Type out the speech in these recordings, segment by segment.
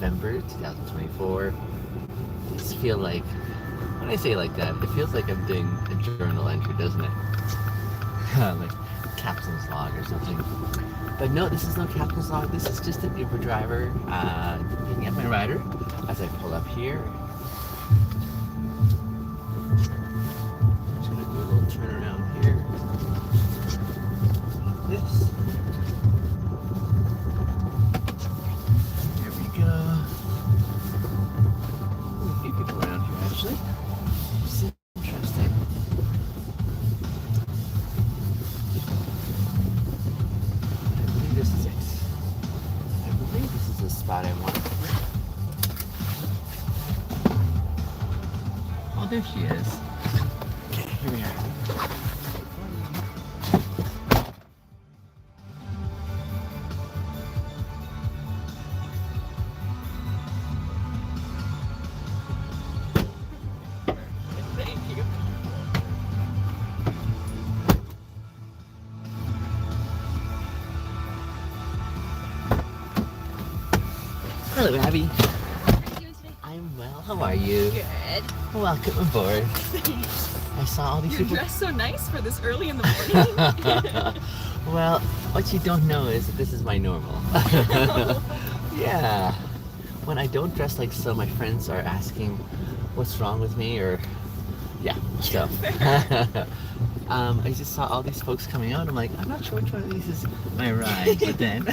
November 2024. I just feel like, when I say like that, it feels like I'm doing a journal entry, doesn't it? Like captain's log or something. But no, this is no captain's log. This is just an Uber driver picking up my rider as I pull up here. Just gonna do a little turnaround here. This. There we go. A few people around here actually. This is interesting. I believe this is it. I believe this is the spot I want. Oh, there she is. Okay, here we are. Thank you. Hello, Abby. How are you doing today? I'm well. How are you? Good. Welcome aboard. I saw all these You're people. dressed so nice for this early in the morning. Well, what you don't know is that this is my normal. Yeah. When I don't dress like so, my friends are asking what's wrong with me, or yeah. So I just saw all these folks coming out. I'm like, I'm not sure which one of these is my ride, but then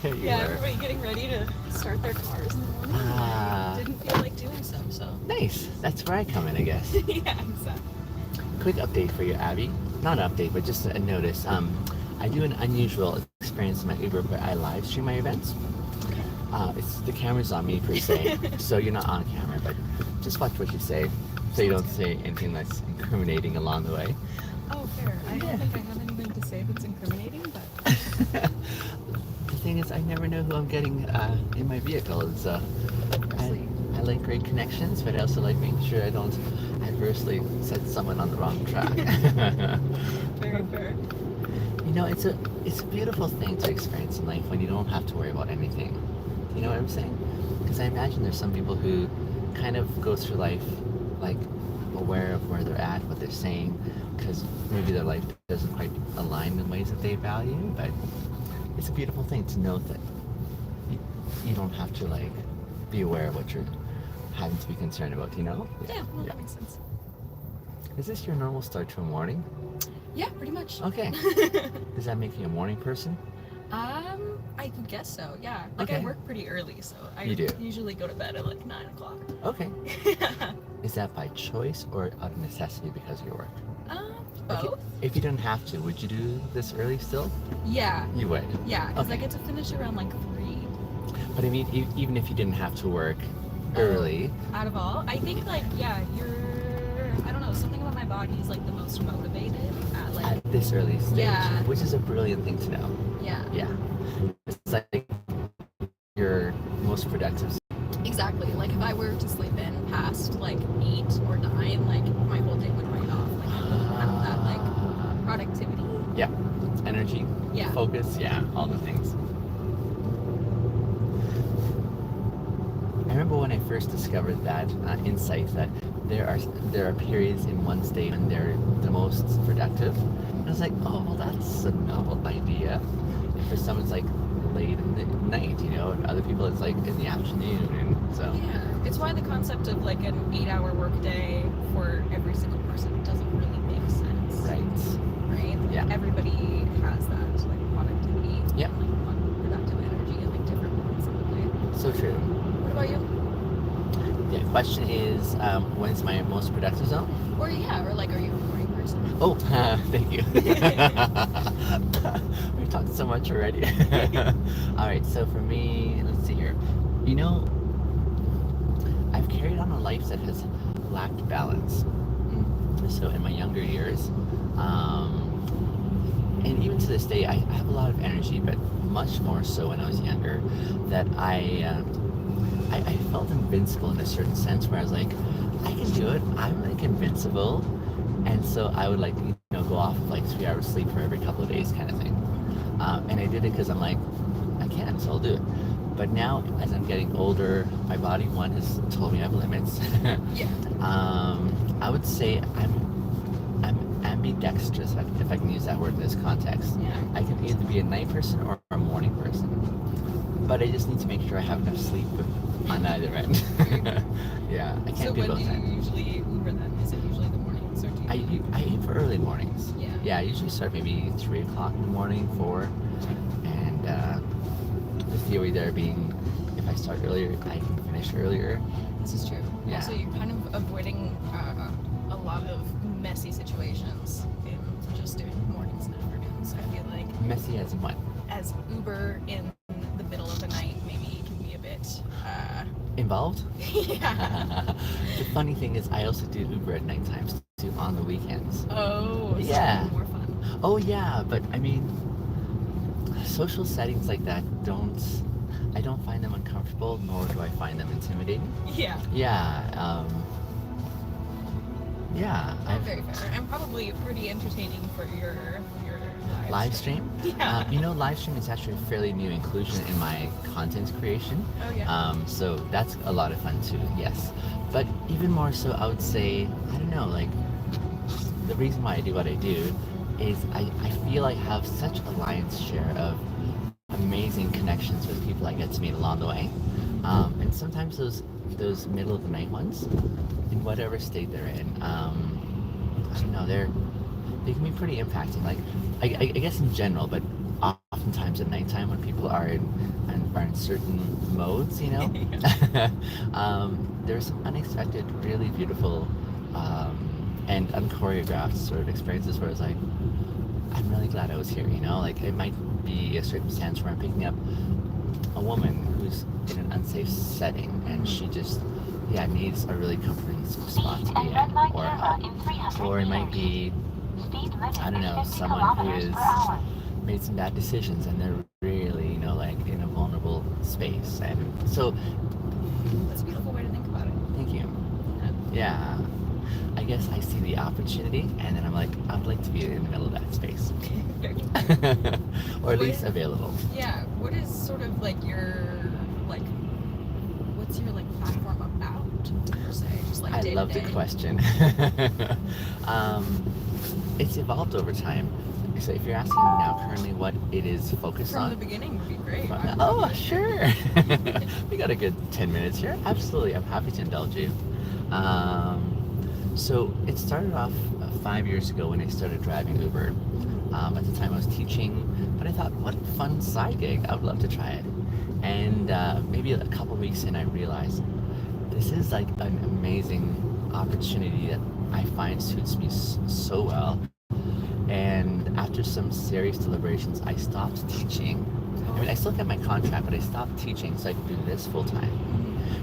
there you Yeah, are. everybody getting ready to start their cars in the morning. Ah. I didn't feel like doing so. Nice. That's where I come in, I guess. Yeah, exactly. Quick update for you, Abby. Not an update, but just a notice. I do an unusual experience in my Uber where I live stream my events. It's the camera's on me per se, so you're not on camera, but just watch what you say, so you don't say anything that's incriminating along the way. Oh, fair. I Yeah. don't think I have anything to say that's incriminating, but The thing is, I never know who I'm getting in my vehicle. It's, I like great connections, but I also like making sure I don't adversely set someone on the wrong track. very fair. You know, it's a beautiful thing to experience in life when you don't have to worry about anything. You know what I'm saying? Because I imagine there's some people who kind of go through life like aware of where they're at, what they're saying, because maybe their life doesn't quite align in ways that they value. But it's a beautiful thing to know that you don't have to like be aware of what you're having to be concerned about. You know? Yeah, well, that makes sense. Is this your normal start to a morning? Yeah, pretty much. Okay. Does that make you a morning person? I guess so, yeah. Like, Okay. I work pretty early, so I You do? usually go to bed at like 9 o'clock. Okay. Is that by choice or out of necessity because of your work? Like, Both? if you didn't have to, would you do this early still? Yeah, You would. yeah, because I Okay. get to finish around like 3. But I mean, even if you didn't have to work early, Out of all, I think like, yeah, I don't know, something about my body is like the most motivated at like, at this early stage, Yeah. which is a brilliant thing to know. yeah, Yeah. It's like your most productive. exactly. Like if I were to sleep in past like 8 or 9, like my whole day would write off. Like I wouldn't have that like productivity. Yeah. Energy, Yeah. focus, yeah, all the things. I remember when I first discovered that insight that there are periods in one's day when they're the most productive. And I was like, oh, well, that's a novel idea. And for some, it's like late in the night, you know, and other people, it's like in the afternoon. And so, Yeah, it's why the concept of like an 8-hour workday for every single person doesn't really make sense. right. Right? Like, Yeah. everybody has that like productivity Yep. and like productive energy at like different points in the day. So true. What about you? The question is, when's my most productive zone? Or yeah, or like are you a morning person? Oh, thank you. We've talked so much already. All right, so for me, let's see here. You know, I've carried on a life that has lacked balance. So in my younger years, and even to this day, I have a lot of energy, but much more so when I was younger, that I felt invincible in a certain sense, where I was like, I can do it. I'm like invincible. And so I would like, you know, go off of like 3 hours sleep for every couple of days kind of thing. And I did it because I'm like, I can, so I'll do it. But now, as I'm getting older, my body, one, has told me I have limits. Yeah. I would say I'm ambidextrous, if I can use that word in this context. Yeah. I can either be a night person or a morning person. But I just need to make sure I have enough sleep on either end. Yeah, I can't So do when both do you ends. usually Uber then? Is it usually the mornings or do you? I aim for early mornings. Yeah. Yeah, I usually start maybe 3 o'clock in the morning, 4. And the theory there being if I start earlier, I can finish earlier. This is true. Yeah. Also, you're kind of avoiding a lot of messy situations in just doing mornings and afternoons. I feel like Messy as in what? as Uber in the middle of the night maybe can be a bit. Involved? Yeah. The funny thing is, I also do Uber at night times too, on the weekends. Oh. Yeah. So more fun. Oh yeah, but I mean, social settings like that I don't find them uncomfortable, nor do I find them intimidating. Yeah. Yeah, yeah. Oh, very fair. And probably pretty entertaining for your Live stream? Yeah. Live stream is actually a fairly new inclusion in my content creation. Oh yeah. So that's a lot of fun too, yes. But even more so, I would say, I don't know, like, the reason why I do what I do is I feel I have such a lion's share of amazing connections with people I get to meet along the way. And sometimes those middle of the night ones, in whatever state they're in, I don't know, they can be pretty impacting. Like, I guess in general, but oftentimes at nighttime when people are in certain modes, there's some unexpected, really beautiful and unchoreographed sort of experiences where it's like, I'm really glad I was here, Like, it might be a circumstance where I'm picking up a woman who's in an unsafe setting and she just needs a really comforting spot to be in, or it might be, I don't know, someone who has made some bad decisions and they're really, like, in a vulnerable space. And so, That's a beautiful way to think about it. thank you. Yeah. I guess I see the opportunity and then I'm like, I'd like to be in the middle of that space. Or at least available. Yeah. What is sort of like what's your platform about, per se? Just like I day-to-day? love the question. It's evolved over time. So if you're asking me now currently what it is focused From on. the beginning would be great. Oh, sure. We got a good 10 minutes here. Absolutely. I'm happy to indulge you. So it started off 5 years ago when I started driving Uber. At the time I was teaching, but I thought, what a fun side gig. I would love to try it. And maybe a couple weeks in, I realized this is like an amazing opportunity that I find suits me so well. And after some serious deliberations, I stopped teaching. I mean, I still got my contract, but I stopped teaching so I could do this full time,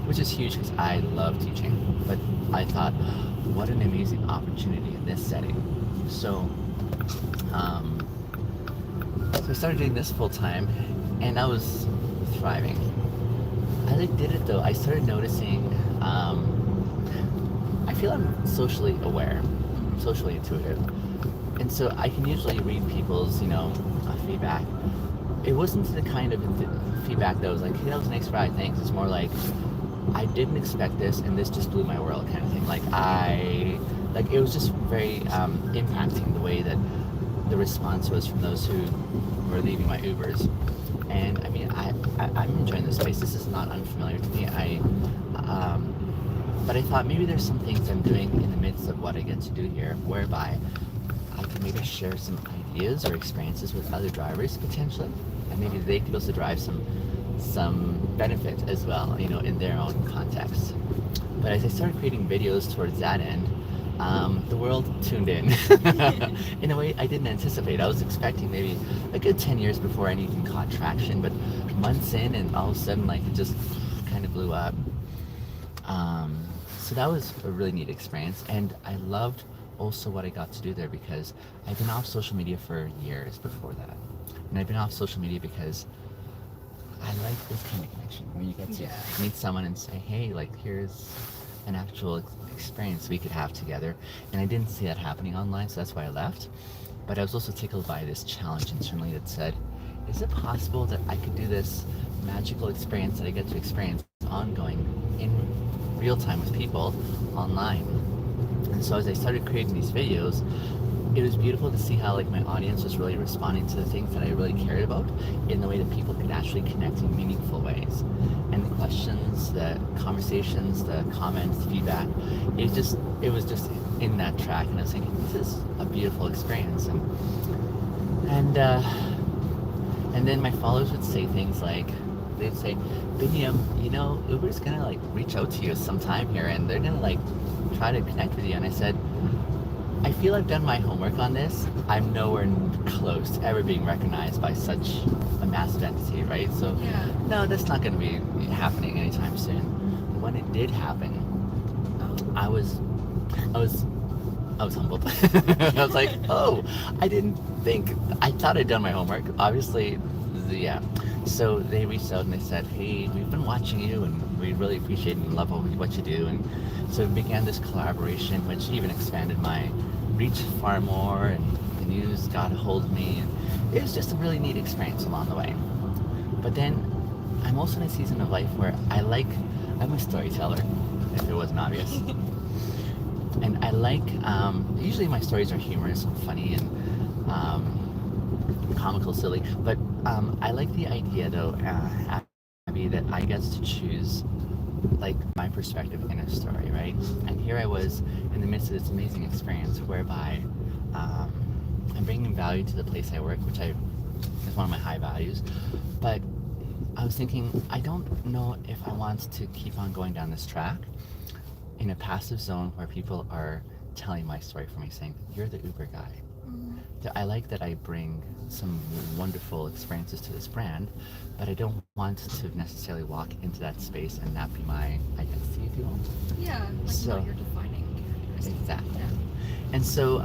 which is huge because I love teaching. But I thought, what an amazing opportunity in this setting. So I started doing this full time, and I was thriving. As I did it though, I started noticing, I feel I'm socially aware, socially intuitive. And so I can usually read people's, feedback. It wasn't the kind of feedback that was like, hey, that was a nice ride, thanks. It's more like, I didn't expect this, and this just blew my world kind of thing. It was just very impacting the way that the response was from those who were leaving my Ubers. And I mean, I'm enjoying this space. This is not unfamiliar to me. But I thought maybe there's some things I'm doing in the midst of what I get to do here, whereby I can maybe share some ideas or experiences with other drivers potentially, and maybe they could also drive some benefit as well, in their own context. But as I started creating videos towards that end, the world tuned in in a way I didn't anticipate. I was expecting maybe a good 10 years before anything caught traction, but months in, and all of a sudden, it just kind of blew up. So that was a really neat experience, and I loved also what I got to do there because I've been off social media for years before that. And I've been off social media because I like this kind of connection where you get to meet someone and say, hey, here's an actual experience we could have together. And I didn't see that happening online, so that's why I left. But I was also tickled by this challenge internally that said, is it possible that I could do this magical experience that I get to experience ongoing in real time with people online? And so as I started creating these videos, it was beautiful to see how like my audience was really responding to the things that I really cared about in the way that people could actually connect in meaningful ways. And the questions, the conversations, the comments, the feedback, it was just in that track, and I was thinking, this is a beautiful experience. And and then my followers would say things like, they'd say, Biniam, you know, Uber's gonna like reach out to you sometime here, and they're gonna like try to connect with you. And I said, I feel I've done my homework on this. I'm nowhere close to ever being recognized by such a massive entity, right? So, Yeah. no, that's not going to be happening anytime soon. When it did happen, Oh. I was humbled. I was like, oh, I thought I'd done my homework. Obviously, yeah. So they reached out and they said, hey, we've been watching you and we really appreciate and love what you do. And so it began this collaboration, which even expanded my reach far more, and the news got a hold of me. And it was just a really neat experience along the way. But then I'm also in a season of life where I'm a storyteller, if it wasn't obvious. And I like, usually my stories are humorous and funny and comical, silly, but I like the idea though, Abby, that I get to choose like my perspective in a story, right? And here I was in the midst of this amazing experience whereby I'm bringing value to the place I work, which is one of my high values. But I was thinking, I don't know if I want to keep on going down this track in a passive zone where people are telling my story for me, saying, you're the Uber guy. I like that I bring some wonderful experiences to this brand, but I don't want to necessarily walk into that space and that be my identity, if you will. Yeah, like So- not your defining characteristic. Exactly. Yeah. And so,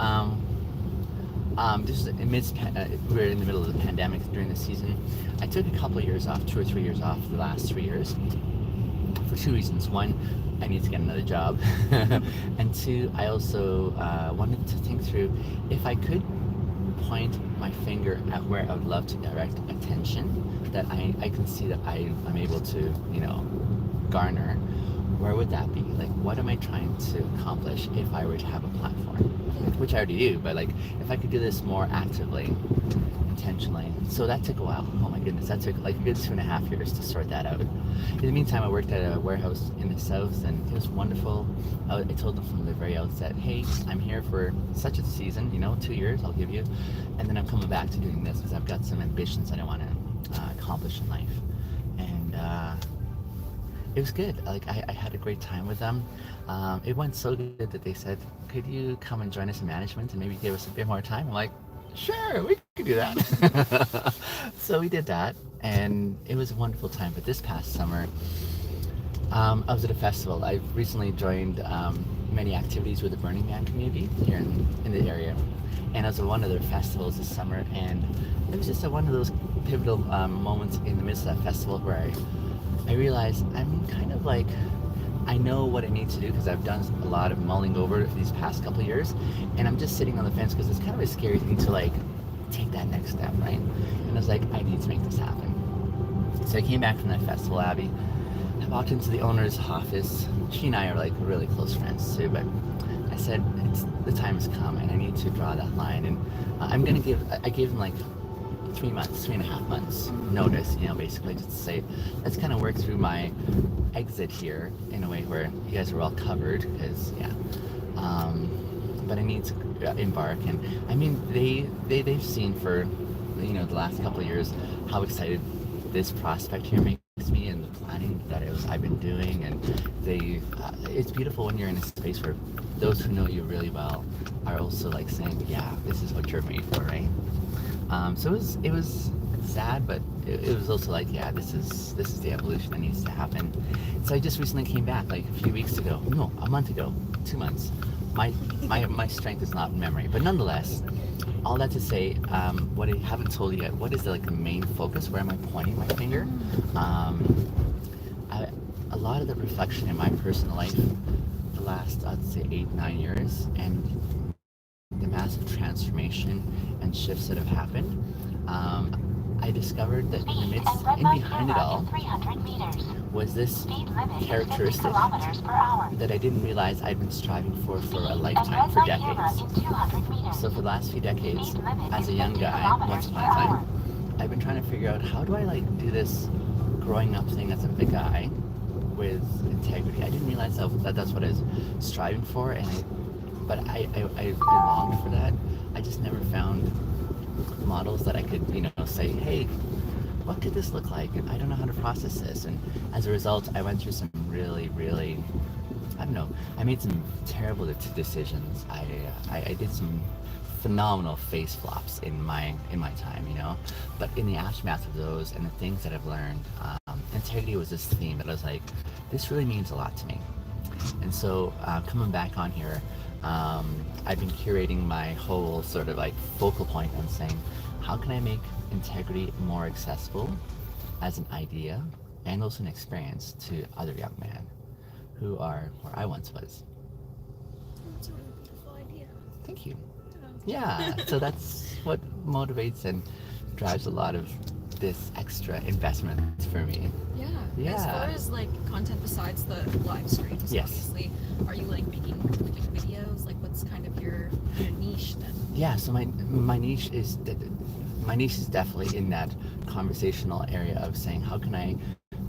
just we were in the middle of the pandemic during the season. I took a couple of years off, 2 or 3 years off, the last 3 years, for two reasons. One, I need to get another job, and two, I also wanted to think through if I could point my finger at where I would love to direct attention that I can see that I'm able to, garner. Where would that be? Like, what am I trying to accomplish if I were to have a platform? Which I already do, but like, if I could do this more actively, intentionally. So that took a while. Oh my goodness, that took like a good 2.5 years to sort that out. In the meantime, I worked at a warehouse in the south, and it was wonderful. I told them from the very outset, hey, I'm here for such a season, 2 years, I'll give you. And then I'm coming back to doing this because I've got some ambitions that I want to accomplish in life. And it was good. Like, I had a great time with them. It went so good that they said, could you come and join us in management and maybe give us a bit more time? I'm like, sure, we could do that. So we did that, and it was a wonderful time. But this past summer, I was at a festival. I've recently joined many activities with the Burning Man community here in the area. And I was at one of their festivals this summer, and it was just one of those pivotal moments in the midst of that festival where I realized I'm kind of like, I know what I need to do because I've done a lot of mulling over these past couple of years, and I'm just sitting on the fence because it's kind of a scary thing to like take that next step, right? And I was like, I need to make this happen. So I came back from that festival, Abby. I walked into the owner's office. She and I are like really close friends too, but I said, the time has come and I need to draw that line, and I gave him like 3.5 months notice, basically just to say, let's kind of work through my exit here in a way where you guys are all covered, because but I need to embark. And I mean, they've seen for the last couple of years how excited this prospect here makes me, and the planning that I've been doing. And it's beautiful when you're in a space where those who know you really well are also like saying, yeah, this is what you're made for, right? So it was sad, but it was also like, yeah, this is the evolution that needs to happen. So I just recently came back, like a few weeks ago. No, a month ago, 2 months. My strength is not memory, but nonetheless, all that to say, what I haven't told you yet, what is the main focus? Where am I pointing my finger? A lot of the reflection in my personal life, the last, I'd say 8-9 years, and the massive transformation and shifts that have happened, I discovered that in the midst, in behind it all, was this characteristic that I didn't realize I'd been striving for a lifetime, for decades. So for the last few decades, as a young guy, once upon a time, I've been trying to figure out how do I like do this growing up thing as a big guy with integrity. I didn't realize that that's what I was striving for, and I longed for that. I just never found models that I could, say, hey, what could this look like? And I don't know how to process this. And as a result, I went through some really, really, I don't know, I made some terrible decisions. I did some phenomenal face flops in my time, But in the aftermath of those and the things that I've learned, integrity was this theme that I was like, this really means a lot to me. And so coming back on here, I've been curating my whole sort of like focal point on saying, how can I make integrity more accessible as an idea and also an experience to other young men who are where I once was. That's a really beautiful idea. Thank you. Yeah, so that's what motivates and drives a lot of this extra investment for me. Yeah. As far as like content besides the live streams, yes. Obviously, are you like making videos? Like, what's kind of your niche then? Yeah, so my niche is definitely in that conversational area of saying, how can I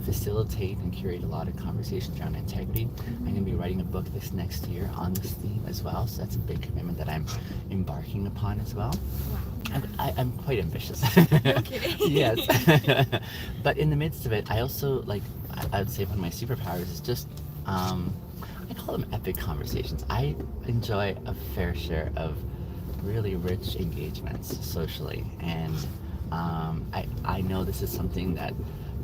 facilitate and curate a lot of conversations around integrity. I'm going to be writing a book this next year on this theme as well, so that's a big commitment that I'm embarking upon as well. Wow. I'm quite ambitious. No kidding. Yes. But in the midst of it, I also, I would say one of my superpowers is just, I call them epic conversations. I enjoy a fair share of really rich engagements socially, and I know this is something that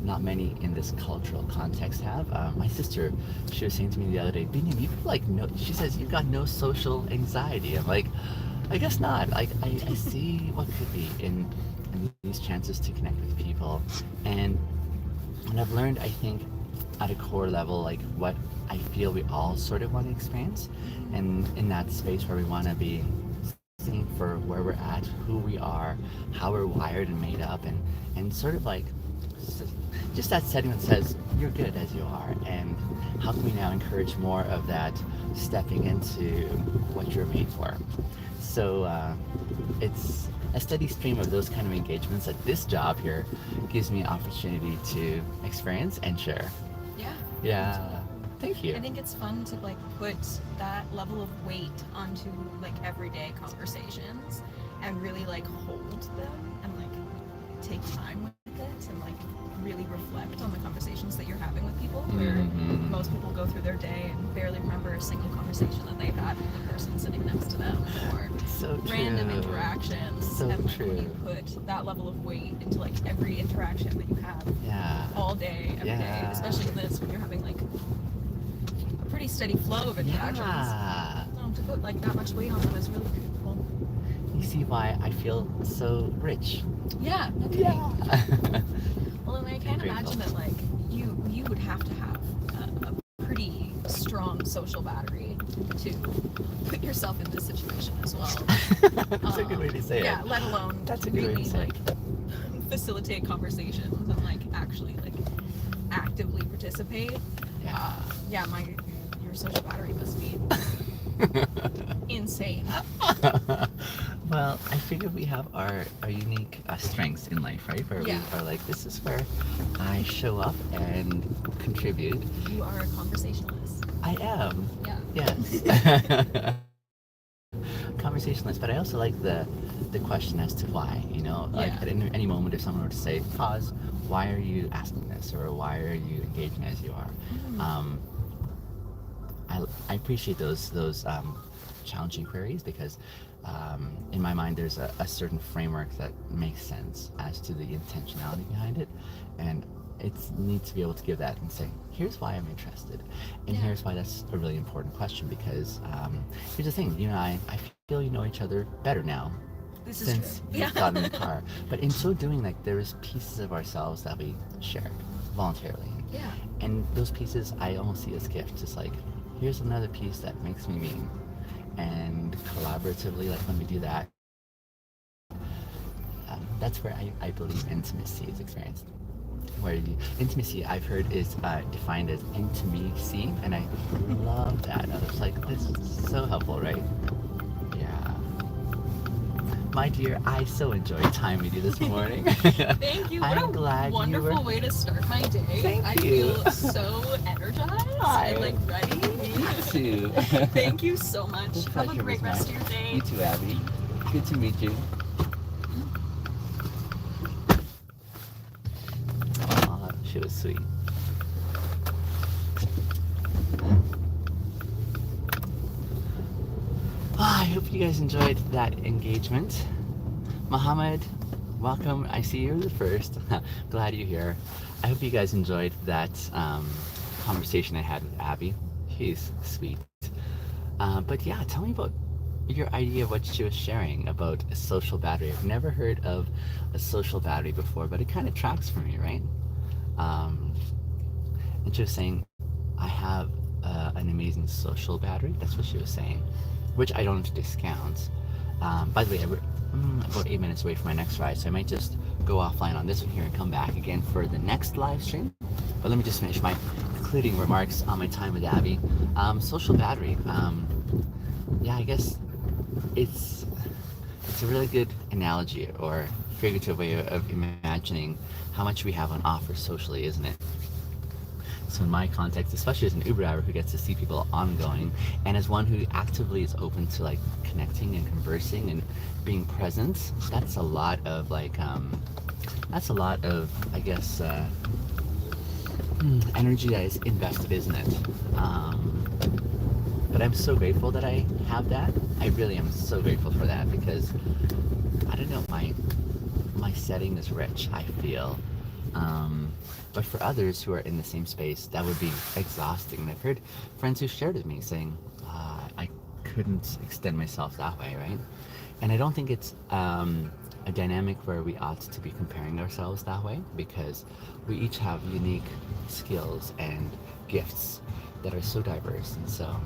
not many in this cultural context have. My sister, she was saying to me the other day, Bingham, she says, you've got no social anxiety. I'm like, I guess not. Like, I see what could be in these chances to connect with people. And I've learned, I think, at a core level, like what I feel we all sort of want to experience. And in that space where we want to be seen for where we're at, who we are, how we're wired and made up, and sort of like just that setting that says you're good as you are, and how can we now encourage more of that stepping into what you're made for. So it's a steady stream of those kind of engagements that this job here gives me an opportunity to experience and share. Yeah. Thank you. I think it's fun to put that level of weight onto everyday conversations and really hold them and take time with it and really reflect on the conversations that you're having with people, where most people go through their day and barely remember a single conversation that they've had with the person sitting next to them, or random interactions. So and true. when you put that level of weight into every interaction that you have all day, every day, especially in this when you're having a pretty steady flow of interactions. To put that much weight on them is really cool. You see why I feel so rich. Yeah. Okay. Yeah. Well, and I can't imagine that you would have to have a pretty strong social battery to put yourself in this situation as well. That's a good way to say it. Yeah, let alone that's a good way to say it. Facilitate conversations and actually actively participate. Yeah. Your social battery must be insane. Well, I figured we have our unique strengths in life, right? Where we are this is where I show up and contribute. You are a conversationalist. I am. Yeah. Yes. Conversationalist, but I also like the question as to why, at any moment if someone were to say, pause, why are you asking this? Or why are you engaging as you are? I appreciate those challenging queries because in my mind there's a certain framework that makes sense as to the intentionality behind it, and it's neat to be able to give that and say, here's why I'm interested, and here's why that's a really important question, because here's the thing, you and I feel you know each other better now since we've gotten in the car, but in so doing there is pieces of ourselves that we share voluntarily, and those pieces I almost see as gifts. It's here's another piece that makes me me. And collaboratively, when we do that, That's where I believe intimacy is experienced. Where intimacy, I've heard, is defined as intimacy, and I love that. I was like, this is so helpful, right? Yeah. My dear, I so enjoyed time with you this morning. Thank you. What I'm a glad you wonderful were. way to start my day. Thank I you. feel so energized Hi. and like ready. Me too. Thank you so much. The Have a pleasure great was rest mine. of your day. You too, Abby. Good to meet you. Aw, she was sweet. I hope you guys enjoyed that engagement. Mohammed, welcome. I see you're the first. Glad you're here. I hope you guys enjoyed that conversation I had with Abby. She's sweet. But yeah, tell me about your idea of what she was sharing about a social battery. I've never heard of a social battery before, but it kind of tracks for me, right? Um, and she was saying, I have an amazing social battery. That's what she was saying, which I don't discount. By the way, I'm about 8 minutes away from my next ride, so I might just go offline on this one here and come back again for the next live stream. But let me just finish my concluding remarks on my time with Abby. Social battery. Yeah, I guess it's it's a really good analogy or figurative way of imagining how much we have on offer socially, isn't it? So in my context, especially as an Uber driver who gets to see people ongoing, and as one who actively is open to like connecting and conversing and being present, that's a lot of that's a lot of, I guess, energy that is invested, isn't it? But I'm so grateful that I have that. I really am so grateful for that because I don't know, my setting is rich, I feel. But for others who are in the same space, that would be exhausting. And I've heard friends who shared with me saying, I couldn't extend myself that way, right? And I don't think it's a dynamic where we ought to be comparing ourselves that way because we each have unique skills and gifts that are so diverse. And so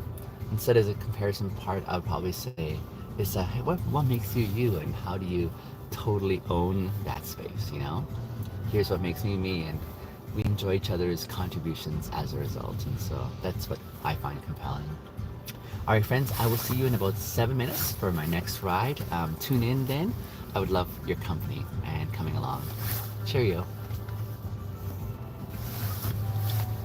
instead as a comparison part, I would probably say, is hey, what makes you you and how do you totally own that space, you know? Here's what makes me me, and we enjoy each other's contributions as a result, and so that's what I find compelling. All right, friends, I will see you in about 7 minutes for my next ride. Tune in then. I would love your company and coming along. Cheerio.